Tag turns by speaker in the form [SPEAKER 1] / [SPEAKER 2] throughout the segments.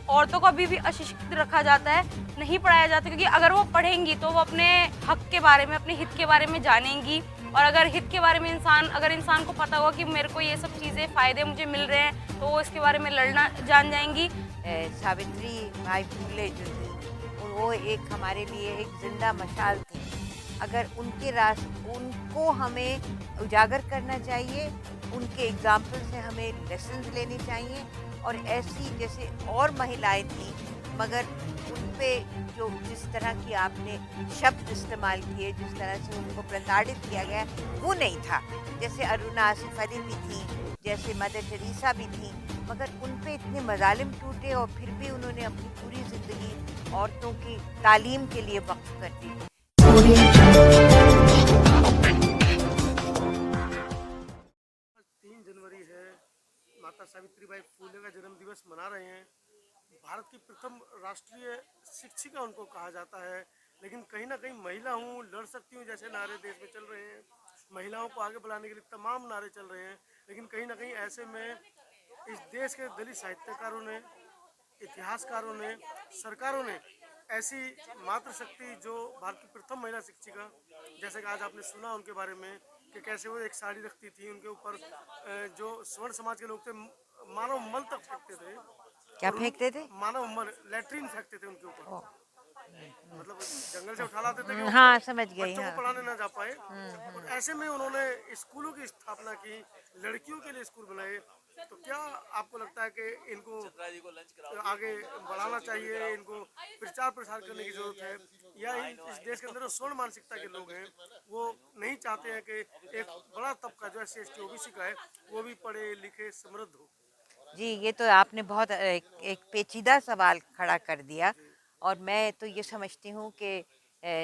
[SPEAKER 1] औरतों को अभी भी अशिक्षित रखा जाता है, नहीं पढ़ाया जाता, क्योंकि अगर वो पढ़ेंगी तो वो अपने हक के बारे में, अपने हित के बारे में जानेंगी। और अगर हित के बारे में अगर इंसान को पता होगा कि मेरे को ये सब चीज़ें फ़ायदे मुझे मिल रहे हैं, तो वो इसके बारे में लड़ना जान जाएँगी।
[SPEAKER 2] सावित्री बाई फुले जो थी, वो एक हमारे लिए एक जिंदा मशाल थी। अगर उनको हमें उजागर करना चाहिए, उनके एग्जाम्पल से हमें लेसन्स लेने चाहिए। और ऐसी जैसे और महिलाएं थी, मगर उन पे जो जिस तरह की आपने शब्द इस्तेमाल किए, जिस तरह से उनको प्रताड़ित किया गया, वो नहीं था। जैसे अरुणा आसिफ अली भी थी, जैसे मदर टेरेसा भी थी, मगर उन पे इतने मजालिम टूटे और फिर भी उन्होंने अपनी पूरी जिंदगी औरतों की तालीम के लिए वक्फ कर दी।
[SPEAKER 3] 3 जनवरी है, माता सावित्रीबाई फूले का जन्म दिवस मना रहे हैं। भारत की प्रथम राष्ट्रीय शिक्षिका उनको कहा जाता है। लेकिन कहीं ना कहीं महिला हूँ, लड़ सकती हूँ जैसे नारे देश में चल रहे हैं, महिलाओं को आगे बढ़ाने के लिए तमाम नारे चल रहे हैं। लेकिन कहीं ना कहीं ऐसे में इस देश के दलित साहित्यकारों ने, इतिहासकारों ने, सरकारों ने ऐसी मातृशक्ति जो भारत की प्रथम महिला शिक्षिका, जैसे कि आज आपने सुना उनके बारे में कि कैसे वो एक साड़ी रखती थी, उनके ऊपर जो स्वर्ण समाज के लोग थे मानव मल तक फेंकते थे।
[SPEAKER 2] क्या
[SPEAKER 3] और
[SPEAKER 2] फेंकते थे?
[SPEAKER 3] मानव मल, लैट्रीन फेंकते थे उनके ऊपर। मतलब जंगल से उठा लाते थे कि वो
[SPEAKER 2] हाँ, समझ गई।
[SPEAKER 3] बच्चों को
[SPEAKER 2] हाँ।
[SPEAKER 3] पढ़ाने ना जा पाए। और ऐसे में उन्होंने स्कूलों की स्थापना की, लड़कियों के लिए स्कूल बनाए। तो क्या आपको लगता है कि इनको आगे बढ़ाना चाहिए, इनको प्रचार प्रसार करने की जरूरत है, या इस देश के अंदर जो स्वर्ण मानसिकता के लोग हैं वो नहीं चाहते हैं कि एक बड़ा तबका जो SC ST OBC का है वो भी पढ़े लिखे समृद्ध हो?
[SPEAKER 2] जी, ये तो आपने बहुत एक पेचीदा सवाल खड़ा कर दिया। और मैं तो ये समझती हूँ कि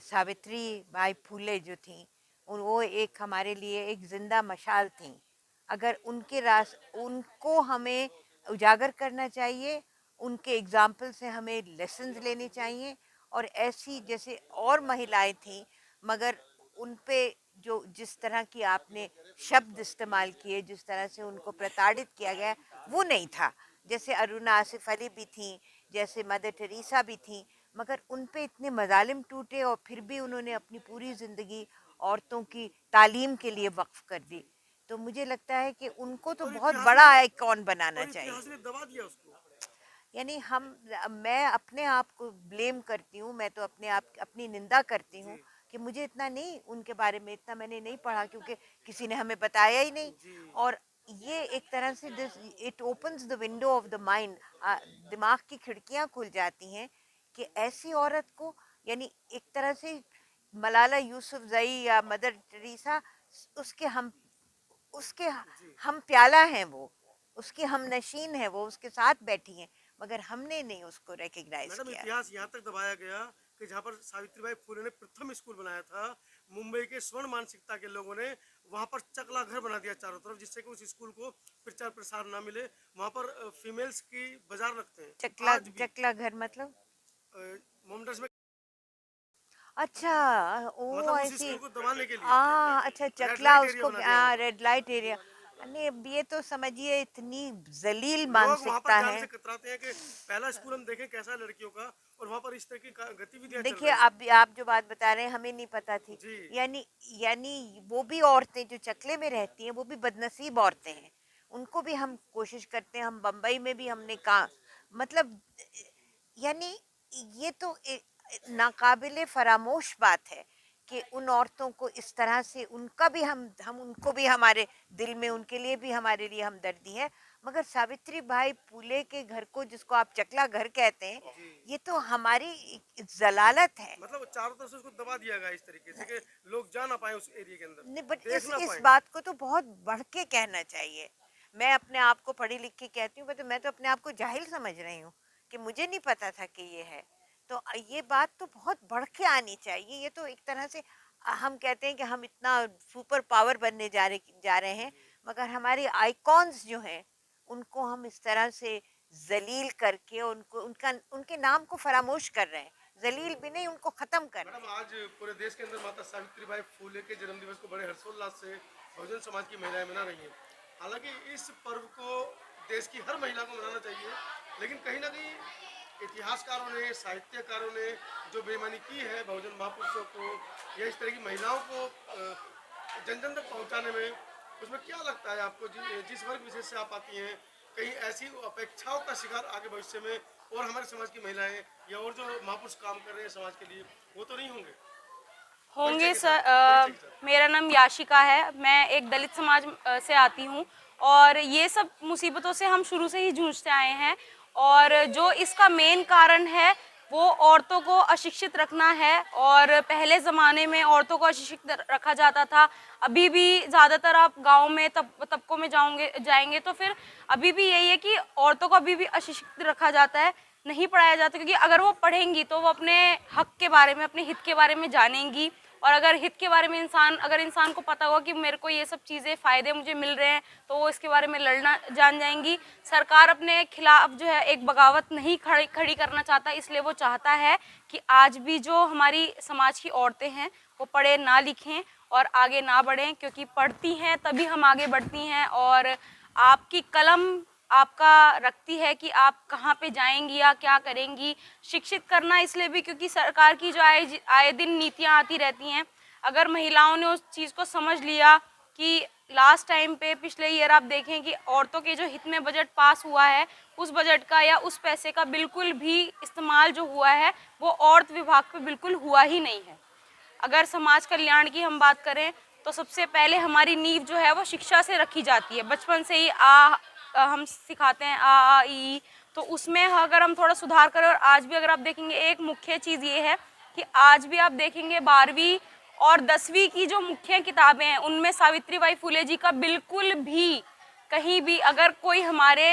[SPEAKER 2] सावित्री बाई फुले जो थी, वो एक हमारे लिए एक जिंदा मशाल थी। अगर उनको हमें उजागर करना चाहिए, उनके एग्जाम्पल से हमें लेसन्स लेने चाहिए। और ऐसी जैसे और महिलाएं थी, मगर उन पे जो जिस तरह की आपने शब्द इस्तेमाल किए, जिस तरह से उनको प्रताड़ित किया गया, वो नहीं था। जैसे अरुणा आसिफ अली भी थी, जैसे मदर टेरेसा भी थी, मगर उन पे इतने मजालिम टूटे और फिर भी उन्होंने अपनी पूरी जिंदगी औरतों की तालीम के लिए वक्फ कर दी। तो मुझे लगता है कि उनको तो बहुत बड़ा आइकॉन बनाना चाहिए।
[SPEAKER 3] इतिहास ने दबा दिया उसको।
[SPEAKER 2] यानी मैं अपने आप को ब्लेम करती हूँ, मैं तो अपनी निंदा करती हूँ कि मुझे इतना नहीं, उनके बारे में इतना मैंने नहीं पढ़ा, क्योंकि किसी ने हमें बताया ही नहीं। और ये एक तरह से this it opens the window of the mind, दिमाग की खिड़कियां खुल जाती हैं कि ऐसी औरत को, यानी एक तरह से मलाला यूसुफजई या मदर टेरेसा, उसके हम उसके हम प्याला हैं, वो उसके हम नशीन है, वो उसके साथ बैठी हैं, मगर हमने नहीं उसको रिकग्नाइज
[SPEAKER 3] मैडम
[SPEAKER 2] किया।
[SPEAKER 3] इतिहास यहाँ तक दबाया गया कि जहाँ पर सावित्रीबाई फुले ने प्रथम स्कूल बनाया था, मुंबई के स्वर्ण मानसिकता के लोगों ने वहाँ पर चकला घर बना दिया चारों तरफ, जिससे कि उस स्कूल को प्रचार प्रसार ना मिले। वहाँ पर फीमेल्स की बाजार रखते हैं आज भी।
[SPEAKER 2] चकला घर मतलब?
[SPEAKER 3] मोमडस में,
[SPEAKER 2] अच्छा, ओ
[SPEAKER 3] मतलब उस
[SPEAKER 2] ऐसी।
[SPEAKER 3] स्कूल को दबाने के लिए
[SPEAKER 2] अच्छा,
[SPEAKER 3] रेड
[SPEAKER 2] चकला
[SPEAKER 3] लाइट एरिया
[SPEAKER 2] उसको,
[SPEAKER 3] बना दिया वहाँ पर।
[SPEAKER 2] Red light area. नहीं, अब ये तो समझिए इतनी जलील
[SPEAKER 3] लोग वहाँ पर
[SPEAKER 2] मानसिकता
[SPEAKER 3] जाने
[SPEAKER 2] है।
[SPEAKER 3] से कतराते हैं कि पहला स्कूल हम देखें कैसा है लड़कियों का, और वहाँ पर इस तरह की गतिविधियाँ चल
[SPEAKER 2] देखिए,
[SPEAKER 3] रही हैं।
[SPEAKER 2] आप जो बात बता रहे हैं हमें नहीं पता थी।
[SPEAKER 3] जी।
[SPEAKER 2] यानी यानी वो भी औरतें जो चकले में रहती हैं, वो भी बदनसीब औरतें हैं। उनको भी हम कोशिश करते हैं, हम बम्बई में भी हमने कहा, मतलब यानी ये तो नाकाबिले फरामोश बात है कि उन औरतों को इस तरह से, उनका भी हम उनको भी हमारे दिल में, उनके लिए भी हमारे लिए हमदर्दी है। मगर सावित्री भाई फूले के घर को, जिसको आप चकला घर कहते हैं, ये तो हमारी जलालत है।
[SPEAKER 3] मतलब चारों तरफ से उसको दबा दिया गया इस तरीके से कि लोग जा ना पाए उस एरिया के अंदर,
[SPEAKER 2] नहीं, बट
[SPEAKER 3] देख ना
[SPEAKER 2] इस
[SPEAKER 3] पाए।
[SPEAKER 2] बात को तो बहुत बढ़ के कहना चाहिए। मैं अपने आप को पढ़ी लिखी कहती हूँ, but मैं तो अपने आप को जाहिल समझ रही हूँ कि मुझे नहीं पता था कि ये है। तो ये बात तो बहुत बढ़ के आनी चाहिए। ये तो एक तरह से हम कहते हैं कि हम इतना सुपर पावर बनने जा रहे हैं, मगर हमारे आइकॉन्स जो हैं उनको हम इस तरह से जलील करके उनके नाम को फरामोश कर रहे हैं। जलील भी नहीं, उनको खत्म कर रहे
[SPEAKER 3] मैडम
[SPEAKER 2] हैं।
[SPEAKER 3] आज पूरे देश के अंदर माता सावित्रीबाई फूले के जन्मदिवस को बड़े हर्षोल्लास से बहुजन समाज की महिलाएं मना रही हैं। हालांकि इस पर्व को देश की हर महिला को मनाना चाहिए, लेकिन कहीं ना कहीं इतिहासकारों ने, साहित्यकारों ने जो बेईमानी की है बहुजन महापुरुषों को या इस तरह की महिलाओं को जन जन तक पहुंचाने में, उसमें क्या लगता है आपको जिस वर्ग विशेष से आप आती हैं, कहीं ऐसी अपेक्षाओं का शिकार आगे भविष्य में और हमारे समाज की महिलाएं या और जो महापुरुष काम कर रहे हैं समाज के लिए वो तो नहीं होंगे?
[SPEAKER 1] होंगे सर। मेरा नाम याशिका है, मैं एक दलित समाज से आती हूँ और ये सब मुसीबतों से हम शुरू से ही जूझते आए हैं और जो इसका मेन कारण है वो औरतों को अशिक्षित रखना है। और पहले ज़माने में औरतों को अशिक्षित रखा जाता था, अभी भी ज़्यादातर आप गाँव में तबकों में जाएंगे तो फिर अभी भी यही है कि औरतों को अभी भी अशिक्षित रखा जाता है, नहीं पढ़ाया जाता, क्योंकि अगर वो पढ़ेंगी तो वो अपने हक के बारे में, अपने हित के बारे में जानेंगी। और अगर हित के बारे में अगर इंसान को पता होगा कि मेरे को ये सब चीज़ें फ़ायदे मुझे मिल रहे हैं तो वो इसके बारे में लड़ना जान जाएंगी। सरकार अपने खिलाफ जो है एक बगावत नहीं खड़ी करना चाहता, इसलिए वो चाहता है कि आज भी जो हमारी समाज की औरतें हैं वो पढ़े ना लिखें और आगे ना बढ़ें, क्योंकि पढ़ती हैं तभी हम आगे बढ़ती हैं। और आपकी कलम आपका रखती है कि आप कहाँ पे जाएंगी या क्या करेंगी। शिक्षित करना इसलिए भी क्योंकि सरकार की जो आए दिन नीतियाँ आती रहती हैं, अगर महिलाओं ने उस चीज़ को समझ लिया कि लास्ट टाइम पे पिछले ईयर आप देखें कि औरतों के जो हित में बजट पास हुआ है, उस बजट का या उस पैसे का बिल्कुल भी इस्तेमाल जो हुआ है वो औरत विभाग पे बिल्कुल हुआ ही नहीं है। अगर समाज कल्याण की हम बात करें तो सबसे पहले हमारी नींव जो है वो शिक्षा से रखी जाती है, बचपन से ही हम सिखाते हैं आ ई, तो उसमें अगर हम थोड़ा सुधार करें। और आज भी अगर आप देखेंगे एक मुख्य चीज़ ये है कि आज भी आप देखेंगे 12वीं और 10वीं की जो मुख्य किताबें हैं उनमें सावित्रीबाई फुले जी का बिल्कुल भी कहीं भी, अगर कोई हमारे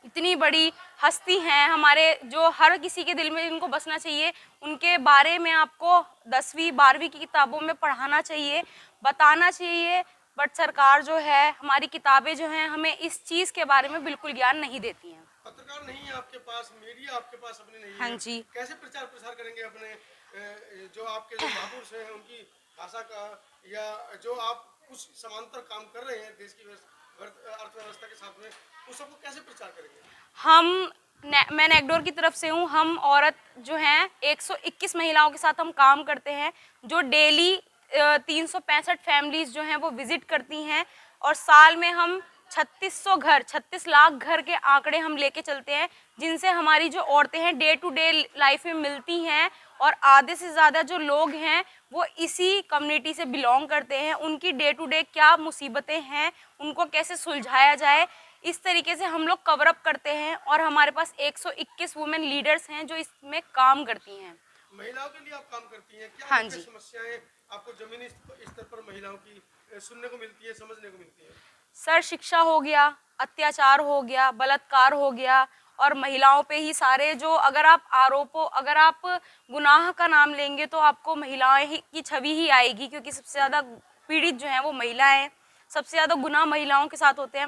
[SPEAKER 1] इतनी बड़ी हस्ती हैं हमारे जो हर किसी के दिल में इनको बसना चाहिए, उनके बारे में आपको 10वीं 12वीं की किताबों में पढ़ाना चाहिए, बताना चाहिए। बट सरकार जो है, हमारी किताबें जो हैं हमें इस चीज़ के बारे में बिल्कुल ज्ञान नहीं देती हैं।
[SPEAKER 3] पत्रकार नहीं है आपके पास, मीडिया आपके पास अपनी नहीं है।
[SPEAKER 1] हाँ जी।
[SPEAKER 3] कैसे प्रचार प्रसार करेंगे अपने जो आपके जो महापुरुष हैं उनकी भाषा का, या जो आप कुछ समांतर काम कर रहे हैं देश की अर्थव्यवस्था के साथ में, उस सबको कैसे प्रचार करेंगे?
[SPEAKER 1] मैं नेकडोर की तरफ से हूँ। हम औरत जो हैं 121 महिलाओं के साथ हम काम करते हैं, जो डेली 365 फैमिलीज जो हैं वो विजिट करती हैं और साल में हम 36 लाख घर के आंकड़े हम लेके चलते हैं, जिनसे हमारी जो औरतें हैं डे टू डे लाइफ में मिलती हैं। और आधे से ज़्यादा जो लोग हैं वो इसी कम्युनिटी से बिलोंग करते हैं, उनकी डे टू डे क्या मुसीबतें हैं उनको कैसे सुलझाया जाए, इस तरीके से हम लोग कवर अप करते हैं। और हमारे पास 121 वुमेन लीडर्स हैं जो इसमें काम करती हैं।
[SPEAKER 3] महिलाओं के लिए आप काम करती हैं, क्या
[SPEAKER 1] हाँ जी।
[SPEAKER 3] समस्याएं आपको जमीनी स्तर पर महिलाओं की सुनने को मिलती है, समझने को मिलती है?
[SPEAKER 1] सर, शिक्षा हो गया, अत्याचार हो गया, बलात्कार हो गया, और महिलाओं पे ही सारे जो अगर आप गुनाह का नाम लेंगे तो आपको महिलाएं की छवि ही आएगी, क्योंकि सबसे ज़्यादा पीड़ित जो हैं वो महिलाएं, सबसे ज़्यादा गुनाह महिलाओं के साथ होते हैं।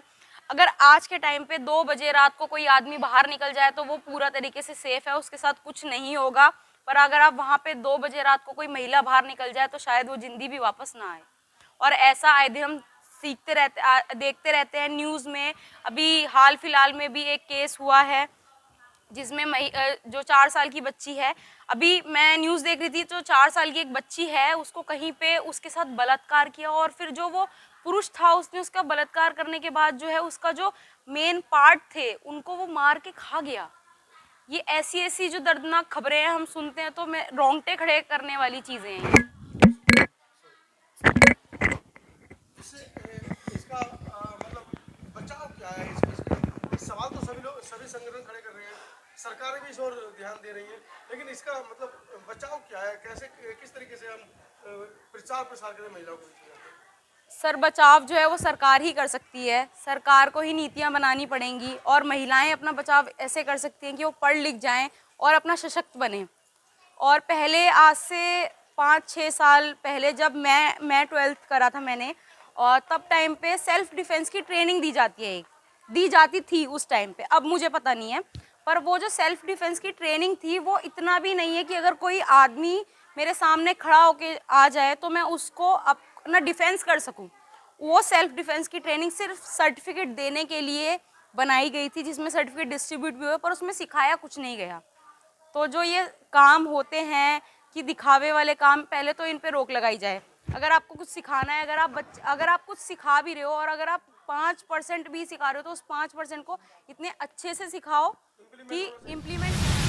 [SPEAKER 1] अगर आज के टाइम पे 2 बजे रात को कोई आदमी बाहर निकल जाए तो वो पूरा तरीके से सेफ है, उसके साथ कुछ नहीं होगा। पर अगर आप वहाँ पे 2 बजे रात को कोई महिला बाहर निकल जाए तो शायद वो जिंदी भी वापस ना आए। और ऐसा आए दिन हम देखते रहते हैं न्यूज़ में। अभी हाल फिलहाल में भी एक केस हुआ है जिसमें जो 4 साल की बच्ची है, अभी मैं न्यूज़ देख रही थी, तो 4 साल की एक बच्ची है, उसको कहीं पे उसके साथ बलात्कार किया और फिर जो वो पुरुष था उसने उसका बलात्कार करने के बाद जो है उसका जो मेन पार्ट थे उनको वो मार के खा गया। ये ऐसी जो दर्दनाक खबरें हैं हम सुनते हैं तो मैं रोंगटे खड़े करने वाली चीज़ें हैं।
[SPEAKER 3] इसका मतलब बचाव क्या है? इस सवाल तो सभी संगठन खड़े कर रहे हैं, सरकारें भी इस ओर ध्यान दे रही हैं, लेकिन इसका मतलब बचाव क्या है? कैसे, किस तरीके से हम प्रचार प्रसार करें महिलाओं को?
[SPEAKER 1] सर, बचाव जो है वो सरकार ही कर सकती है, सरकार को ही नीतियां बनानी पड़ेंगी और महिलाएं अपना बचाव ऐसे कर सकती हैं कि वो पढ़ लिख जाएं और अपना सशक्त बने। और पहले आज से 5-6 साल पहले जब मैं 12th करा था मैंने, और तब टाइम पे सेल्फ डिफेंस की ट्रेनिंग दी जाती थी उस टाइम पे, अब मुझे पता नहीं है। पर वो जो सेल्फ डिफेंस की ट्रेनिंग थी वो इतना भी नहीं है कि अगर कोई आदमी मेरे सामने खड़ा होके आ जाए तो मैं उसको अपना डिफेंस कर सकूं। वो सेल्फ डिफेंस की ट्रेनिंग सिर्फ सर्टिफिकेट देने के लिए बनाई गई थी, जिसमें सर्टिफिकेट डिस्ट्रीब्यूट भी हुए, पर उसमें सिखाया कुछ नहीं गया। तो जो ये काम होते हैं कि दिखावे वाले काम, पहले तो इन पे रोक लगाई जाए। अगर आपको कुछ सिखाना है, अगर आप कुछ सिखा भी रहे हो और अगर आप 5% भी सिखा रहे हो तो उस 5% को इतने अच्छे से सिखाओ कि इम्प्लीमेंट